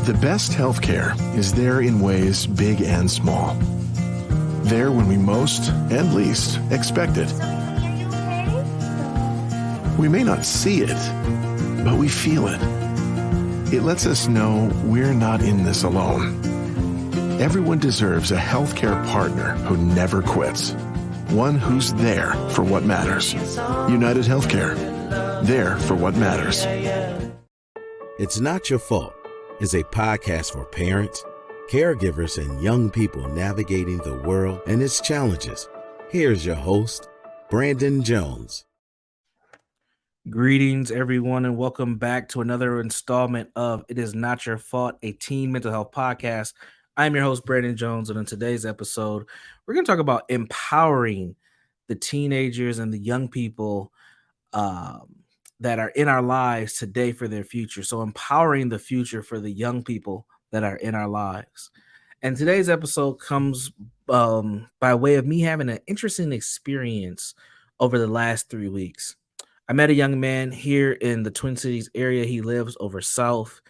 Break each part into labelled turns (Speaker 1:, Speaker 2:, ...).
Speaker 1: The best healthcare is there in ways big and small. There when we most and least expect it. We may not see it, but we feel it. It lets us know we're not in this alone. Everyone deserves a healthcare partner who never quits. One who's there for what matters. United Healthcare. There for what matters.
Speaker 2: It's Not Your Fault is a podcast for parents, caregivers, and young people navigating the world and its challenges. Here's your host, Brandon Jones.
Speaker 3: Greetings, everyone, and welcome back to another installment of It Is Not Your Fault, a teen mental health podcast. I'm your host, Brandon Jones, and in today's episode, we're going to talk about empowering the teenagers and the young people that are in our lives today for their future. So empowering the future for the young people that are in our lives. And today's episode comes by way of me having an interesting experience over the last 3 weeks. I met a young man here in the Twin Cities area. He lives over south.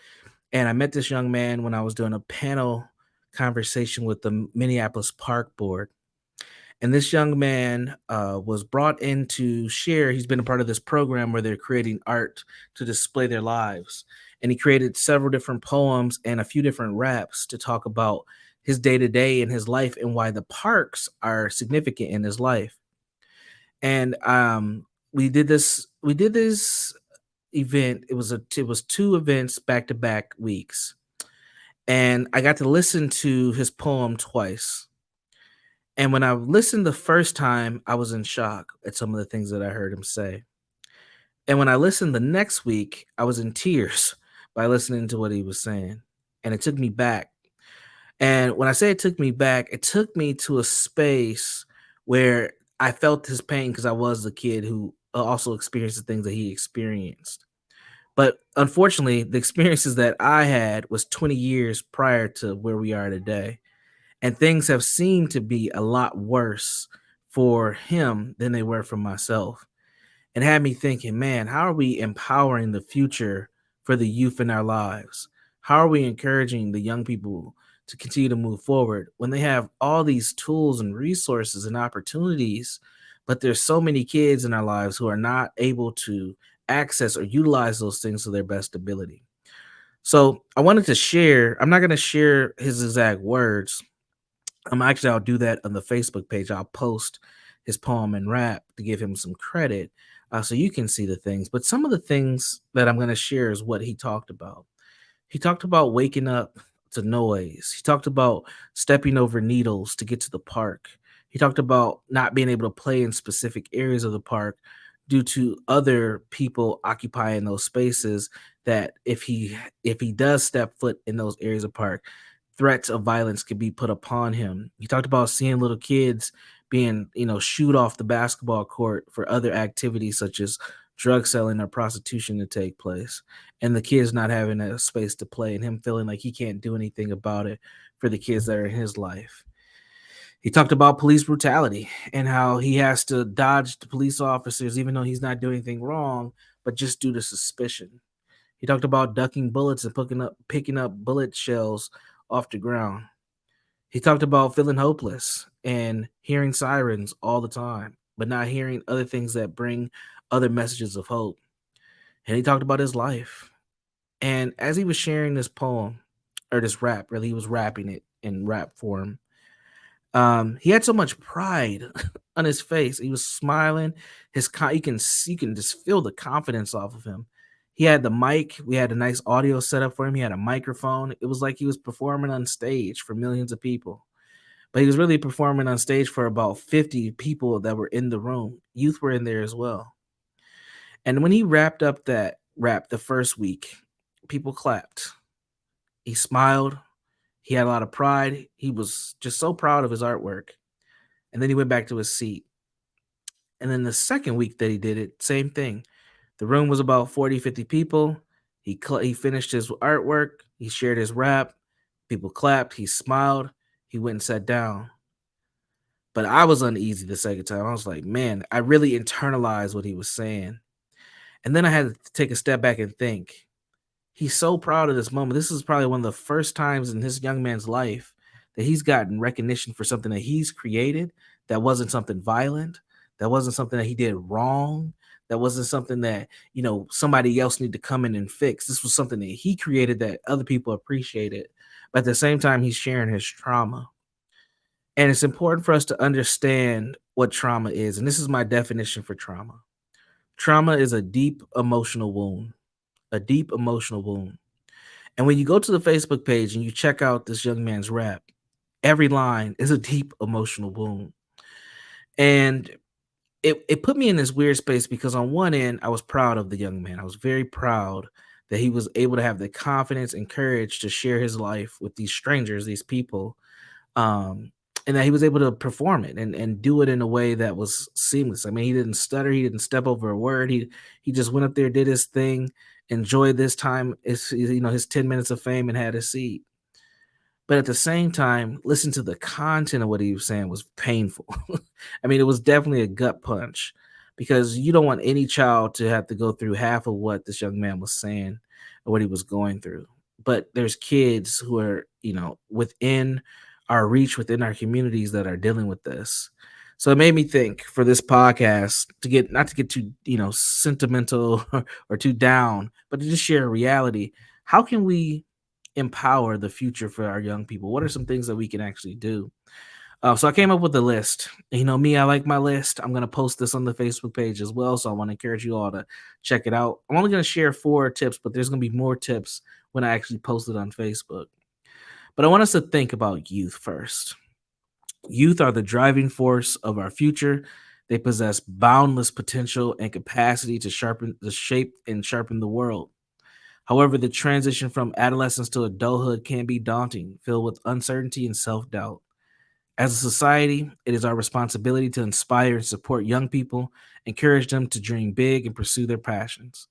Speaker 3: And I met this young man when I was doing a panel conversation with the Minneapolis Park Board. And this young man was brought in to share. He's been a part of this program where they're creating art to display their lives. And he created several different poems and a few different raps to talk about his day-to-day in his life and why the parks are significant in his life. And we did this event. It was 2 events back-to-back weeks. And I got to listen to his poem twice. And when I listened the first time, I was in shock at some of the things that I heard him say. And when I listened the next week, I was in tears by listening to what he was saying. And it took me back. And when I say it took me back, it took me to a space where I felt his pain because I was the kid who also experienced the things that he experienced. But unfortunately, the experiences that I had was 20 years prior to where we are today. And things have seemed to be a lot worse for him than they were for myself. And had me thinking, man, how are we empowering the future for the youth in our lives? How are we encouraging the young people to continue to move forward when they have all these tools and resources and opportunities, but there's so many kids in our lives who are not able to access or utilize those things to their best ability? So I wanted to share, I'm not going to share his exact words. I'll do that on the Facebook page. I'll post his poem and rap to give him some credit so you can see the things. But some of the things that I'm going to share is what he talked about. He talked about waking up to noise. He talked about stepping over needles to get to the park. He talked about not being able to play in specific areas of the park due to other people occupying those spaces, that if he does step foot in those areas of park, threats of violence could be put upon him. He talked about seeing little kids being, shoot off the basketball court for other activities such as drug selling or prostitution to take place, and the kids not having a space to play and him feeling like he can't do anything about it for the kids that are in his life. He talked about police brutality and how he has to dodge the police officers even though he's not doing anything wrong, but just due to suspicion. He talked about ducking bullets and picking up bullet shells off the ground. He talked about feeling hopeless and hearing sirens all the time, but not hearing other things that bring other messages of hope. And he talked about his life. And as he was sharing this poem, or this rap, really, he was rapping it in rap form. He had so much pride on his face. He was smiling. You can just feel the confidence off of him. He had the mic. We had a nice audio setup for him. He had a microphone. It was like he was performing on stage for millions of people. But he was really performing on stage for about 50 people that were in the room. Youth were in there as well. And when he wrapped up that rap the first week, people clapped. He smiled. He had a lot of pride. He was just so proud of his artwork. And then he went back to his seat. And then the second week that he did it, same thing. The room was about 40, 50 people. He finished his artwork. He shared his rap. People clapped. He smiled. He went and sat down. But I was uneasy the second time. I was like, man, I really internalized what he was saying. And then I had to take a step back and think, he's so proud of this moment. This is probably one of the first times in his young man's life that he's gotten recognition for something that he's created that wasn't something violent, that wasn't something that he did wrong, that wasn't something that, somebody else needed to come in and fix. This was something that he created that other people appreciated. But at the same time, he's sharing his trauma. And it's important for us to understand what trauma is. And this is my definition for trauma. Trauma is a deep emotional wound, a deep emotional wound. And when you go to the Facebook page and you check out this young man's rap, every line is a deep emotional wound. And it put me in this weird space because on one end, I was proud of the young man. I was very proud that he was able to have the confidence and courage to share his life with these strangers, these people, um, and that he was able to perform it and do it in a way that was seamless. I mean, he didn't stutter, he didn't step over a word. He just went up there, did his thing, enjoyed this time, his 10 minutes of fame, and had a seat. But at the same time, listen to the content of what he was saying was painful. I mean, it was definitely a gut punch because you don't want any child to have to go through half of what this young man was saying or what he was going through. But there's kids who are, within our reach, within our communities that are dealing with this. So it made me think for this podcast to get not to get too, sentimental or too down, but to just share a reality. How can we empower the future for our young people? What are some things that we can actually do? So I came up with a list. Me, I like my list. I'm going to post this on the Facebook page as well. So I want to encourage you all to check it out. I'm only going to share 4 tips, but there's going to be more tips when I actually post it on Facebook. But I want us to think about youth first. Youth are the driving force of our future. They possess boundless potential and capacity to shape and sharpen the world. However, the transition from adolescence to adulthood can be daunting, filled with uncertainty and self doubt. As a society, it is our responsibility to inspire and support young people, encourage them to dream big and pursue their passions.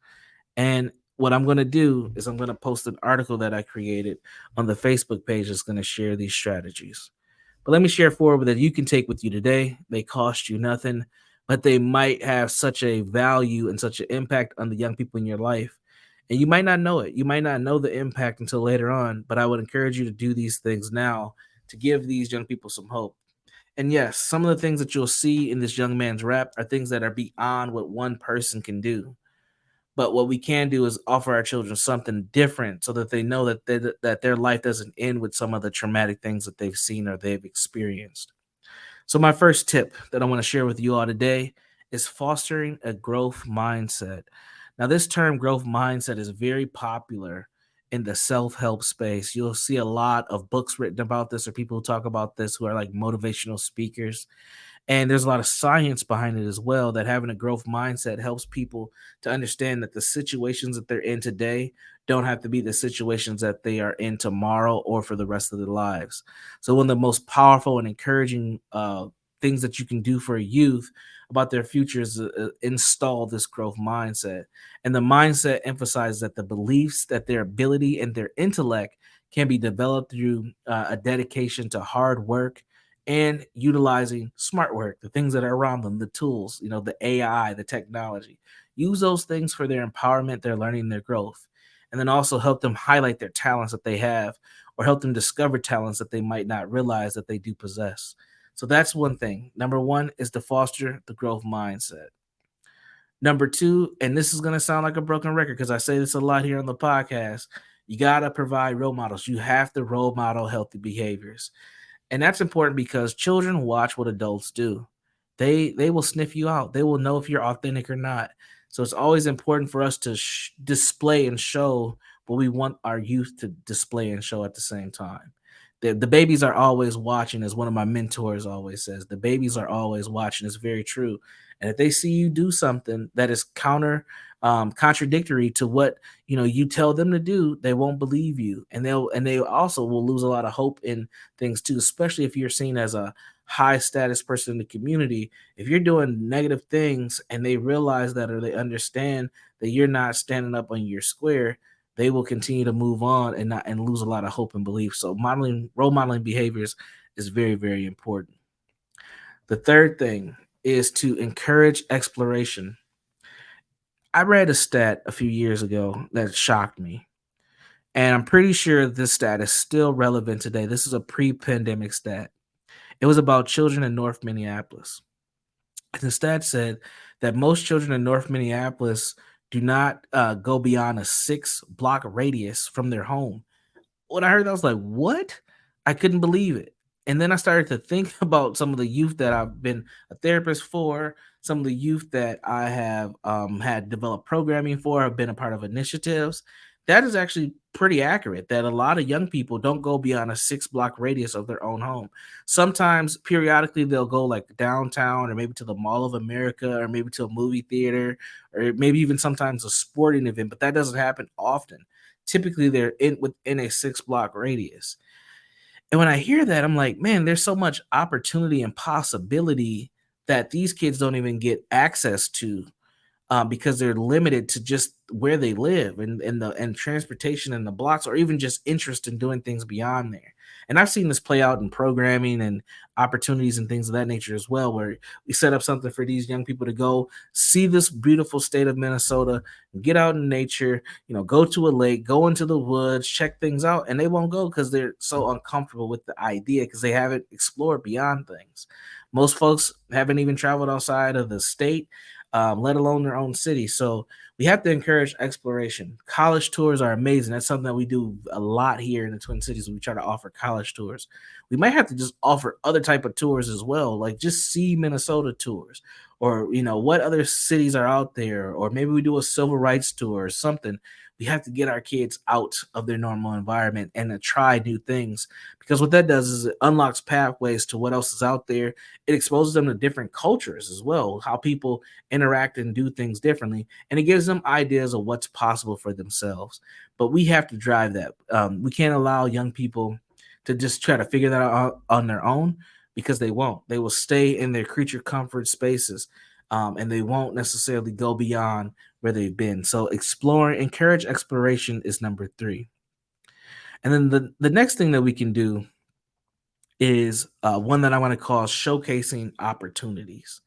Speaker 3: And what I'm going to do is I'm going to post an article that I created on the Facebook page that's going to share these strategies. But let me share 4 that you can take with you today. They cost you nothing, but they might have such a value and such an impact on the young people in your life. And you might not know it. You might not know the impact until later on, but I would encourage you to do these things now to give these young people some hope. And yes, some of the things that you'll see in this young man's rap are things that are beyond what one person can do. But what we can do is offer our children something different so that they know that their life doesn't end with some of the traumatic things that they've seen or they've experienced. So my first tip that I want to share with you all today is fostering a growth mindset. Now, this term growth mindset is very popular in the self-help space. You'll see a lot of books written about this or people who talk about this who are like motivational speakers. And there's a lot of science behind it as well, that having a growth mindset helps people to understand that the situations that they're in today don't have to be the situations that they are in tomorrow or for the rest of their lives. So one of the most powerful and encouraging things that you can do for a youth about their future is install this growth mindset. And the mindset emphasizes that the beliefs that their ability and their intellect can be developed through a dedication to hard work and utilizing smart work, the things that are around them, the tools, the AI, the technology. Use those things for their empowerment, their learning, their growth, and then also help them highlight their talents that they have or help them discover talents that they might not realize that they do possess. So that's one thing. Number 1 is to foster the growth mindset. Number 2, and this is going to sound like a broken record because I say this a lot here on the podcast, you got to provide role models. You have to role model healthy behaviors. And that's important because children watch what adults do. They will sniff you out. They will know if you're authentic or not. So it's always important for us to display and show what we want our youth to display and show at the same time. The babies are always watching, as one of my mentors always says. The babies are always watching. It's very true. And if they see you do something that is contradictory to what you tell them to do, they won't believe you, and they also will lose a lot of hope in things too, especially if you're seen as a high status person in the community. If you're doing negative things and they realize that or they understand that you're not standing up on your square, they will continue to move on and lose a lot of hope and belief. So role modeling behaviors is very, very important. The third thing is to encourage exploration. I read a stat a few years ago that shocked me. And I'm pretty sure this stat is still relevant today. This is a pre-pandemic stat. It was about children in North Minneapolis. And the stat said that most children in North Minneapolis do not go beyond a 6-block radius from their home. When I heard that, I was like, "What?" I couldn't believe it. And then I started to think about some of the youth that I've been a therapist for, some of the youth that I have had developed programming for, have been a part of initiatives. That is actually pretty accurate. That a lot of young people don't go beyond a 6-block radius of their own home. Sometimes, periodically, they'll go like downtown, or maybe to the Mall of America, or maybe to a movie theater, or maybe even sometimes a sporting event. But that doesn't happen often. Typically, they're within a 6-block radius. And when I hear that, I'm like, man, there's so much opportunity and possibility that these kids don't even get access to, because they're limited to just where they live, and transportation in the blocks, or even just interest in doing things beyond there. And I've seen this play out in programming and opportunities and things of that nature as well, where we set up something for these young people to go see this beautiful state of Minnesota, get out in nature, go to a lake, go into the woods, check things out, and they won't go because they're so uncomfortable with the idea, because they haven't explored beyond things. Most folks haven't even traveled outside of the state, let alone their own city. So we have to encourage exploration. College tours are amazing. That's something that we do a lot here in the Twin Cities. We try to offer college tours. We might have to just offer other type of tours as well, like just see Minnesota tours, or what other cities are out there, or maybe we do a civil rights tour or something. We have to get our kids out of their normal environment and to try new things, because what that does is it unlocks pathways to what else is out there. It exposes them to different cultures as well, how people interact and do things differently, and it gives them ideas of what's possible for themselves. But we have to drive that. We can't allow young people to just try to figure that out on their own, because they won't. They will stay in their creature comfort spaces, and they won't necessarily go beyond where they've been. So encourage exploration is number 3. And then the next thing that we can do is one that I want to call showcasing opportunities.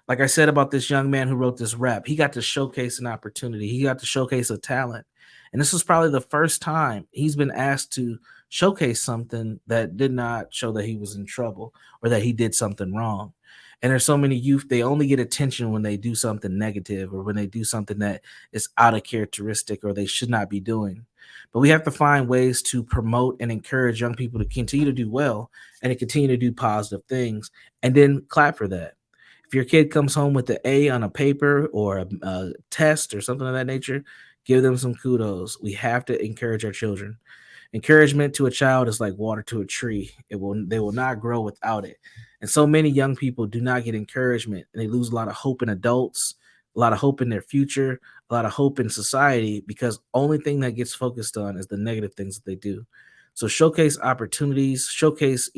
Speaker 3: Like I said about this young man who wrote this rap, he got to showcase an opportunity. He got to showcase a talent. And this was probably the first time he's been asked to showcase something that did not show that he was in trouble or that he did something wrong. And there's so many youth, they only get attention when they do something negative, or when they do something that is out of characteristic or they should not be doing. But we have to find ways to promote and encourage young people to continue to do well and to continue to do positive things, and then clap for that. If your kid comes home with an A on a paper or a test or something of that nature, give them some kudos. We have to encourage our children. Encouragement to a child is like water to a tree. They will not grow without it. And so many young people do not get encouragement, and they lose a lot of hope in adults, a lot of hope in their future, a lot of hope in society, because only thing that gets focused on is the negative things that they do. So showcase opportunities, showcase,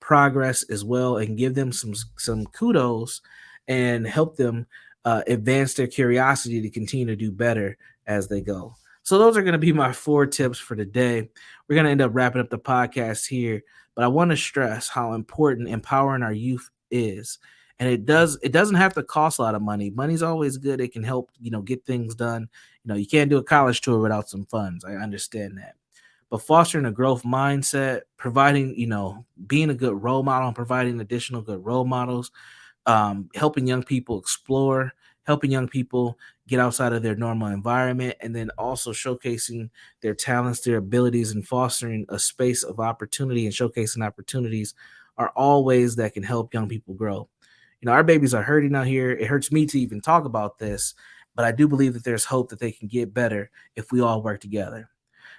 Speaker 3: progress as well, and give them some kudos, and help them advance their curiosity to continue to do better as they go. So those are going to be my 4 tips for today. We're going to end up wrapping up the podcast here, but I want to stress how important empowering our youth is. And it doesn't have to cost a lot of money. Money's always good. It can help, get things done. You can't do a college tour without some funds. I understand that. But fostering a growth mindset, providing, being a good role model and providing additional good role models, helping young people explore, helping young people get outside of their normal environment, and then also showcasing their talents, their abilities, and fostering a space of opportunity and showcasing opportunities are all ways that can help young people grow. Our babies are hurting out here. It hurts me to even talk about this, but I do believe that there's hope that they can get better if we all work together.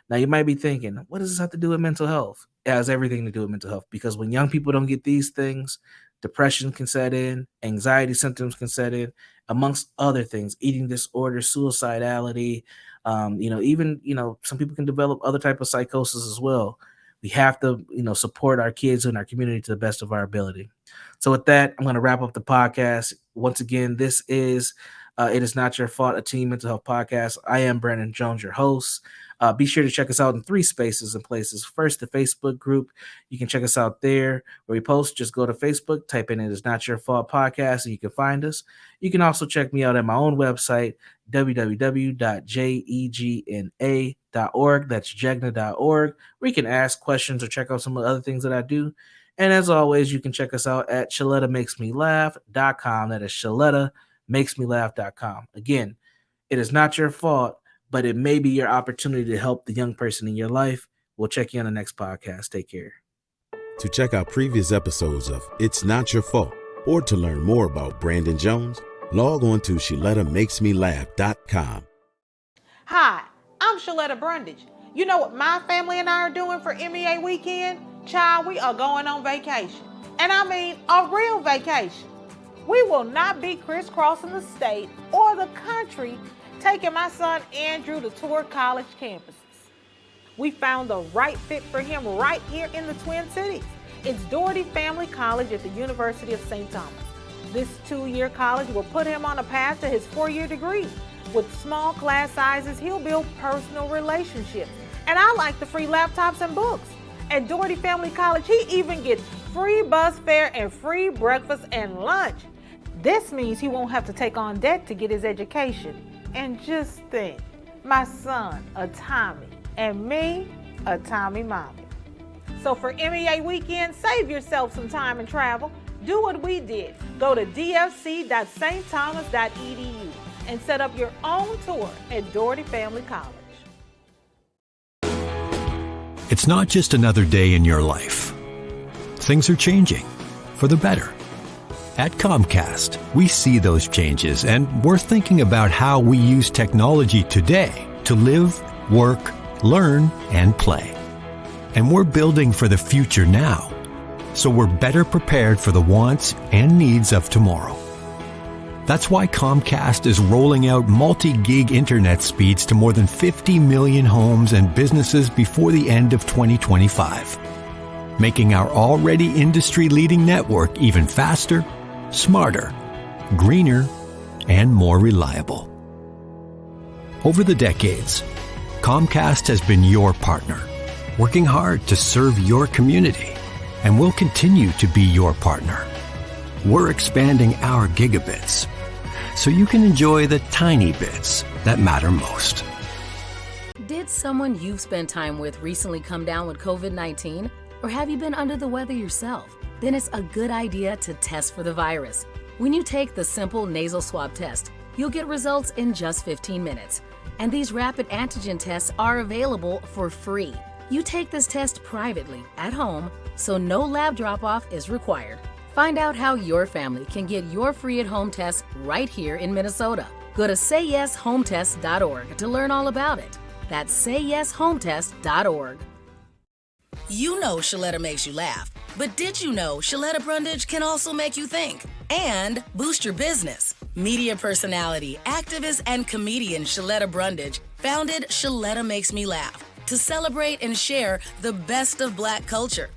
Speaker 3: Now, you might be thinking, what does this have to do with mental health? It has everything to do with mental health, because when young people don't get these things, depression can set in, anxiety symptoms can set in, amongst other things, eating disorders, suicidality, even, some people can develop other type of psychosis as well. We have to, support our kids and our community to the best of our ability. So with that, I'm going to wrap up the podcast. Once again, this is It Is Not Your Fault, a teen mental health podcast. I am Brandon Jones, your host. Be sure to check us out in 3 spaces and places. First, the Facebook group. You can check us out there where we post. Just go to Facebook, type in It Is Not Your Fault podcast, and you can find us. You can also check me out at my own website, www.jegna.org. That's jegna.org, where you can ask questions or check out some of the other things that I do. And as always, you can check us out at ShalettaMakesMeLaugh.com. That is ShalettaMakesMeLaugh.com. Again, it is not your fault, but it may be your opportunity to help the young person in your life. We'll check you on the next podcast. Take care.
Speaker 2: To check out previous episodes of It's Not Your Fault, or to learn more about Brandon Jones, log on to ShalettaMakesMeLaugh.com.
Speaker 4: Hi, I'm Shaletta Brundage. You know what my family and I are doing for MEA weekend? Child, we are going on vacation. And I mean a real vacation. We will not be crisscrossing the state or the country taking my son Andrew to tour college campuses. We found the right fit for him right here in the Twin Cities. It's Doherty Family College at the University of St. Thomas. This 2-year college will put him on a path to his 4-year degree. With small class sizes, he'll build personal relationships. And I like the free laptops and books. At Doherty Family College, he even gets free bus fare and free breakfast and lunch. This means he won't have to take on debt to get his education. And just think, my son, a Tommy, and me, a Tommy mommy. So for MEA weekend, save yourself some time and travel. Do what we did. Go to dfc.stthomas.edu and set up your own tour at Doherty Family College.
Speaker 5: It's not just another day in your life. Things are changing for the better. At Comcast, we see those changes, and we're thinking about how we use technology today to live, work, learn, and play. And we're building for the future now, so we're better prepared for the wants and needs of tomorrow. That's why Comcast is rolling out multi-gig internet speeds to more than 50 million homes and businesses before the end of 2025, making our already industry-leading network even faster, smarter, greener, and more reliable. Over the decades, Comcast has been your partner, working hard to serve your community, and will continue to be your partner. We're expanding our gigabits so you can enjoy the tiny bits that matter most.
Speaker 6: Did someone you've spent time with recently come down with COVID-19? Or have you been under the weather yourself? Then it's a good idea to test for the virus. When you take the simple nasal swab test, you'll get results in just 15 minutes. And these rapid antigen tests are available for free. You take this test privately at home, so no lab drop-off is required. Find out how your family can get your free at-home test right here in Minnesota. Go to sayyeshometest.org to learn all about it. That's sayyeshometest.org.
Speaker 7: You know Shaletta makes you laugh, but did you know Shaletta Brundage can also make you think and boost your business? Media personality, activist, and comedian Shaletta Brundage founded Shaletta Makes Me Laugh to celebrate and share the best of Black culture.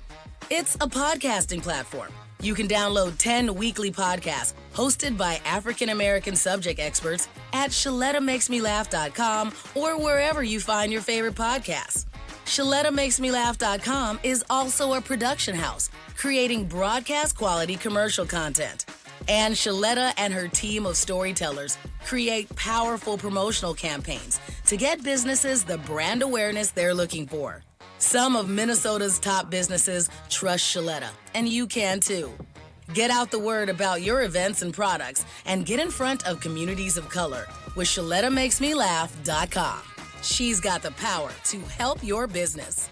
Speaker 7: It's a podcasting platform. You can download 10 weekly podcasts hosted by African-American subject experts at ShalettaMakesMeLaugh.com or wherever you find your favorite podcasts. ShalettaMakesMeLaugh.com is also a production house, creating broadcast-quality commercial content. And Shaletta and her team of storytellers create powerful promotional campaigns to get businesses the brand awareness they're looking for. Some of Minnesota's top businesses trust Shaletta, and you can too. Get out the word about your events and products and get in front of communities of color with ShalettaMakesMeLaugh.com. She's got the power to help your business.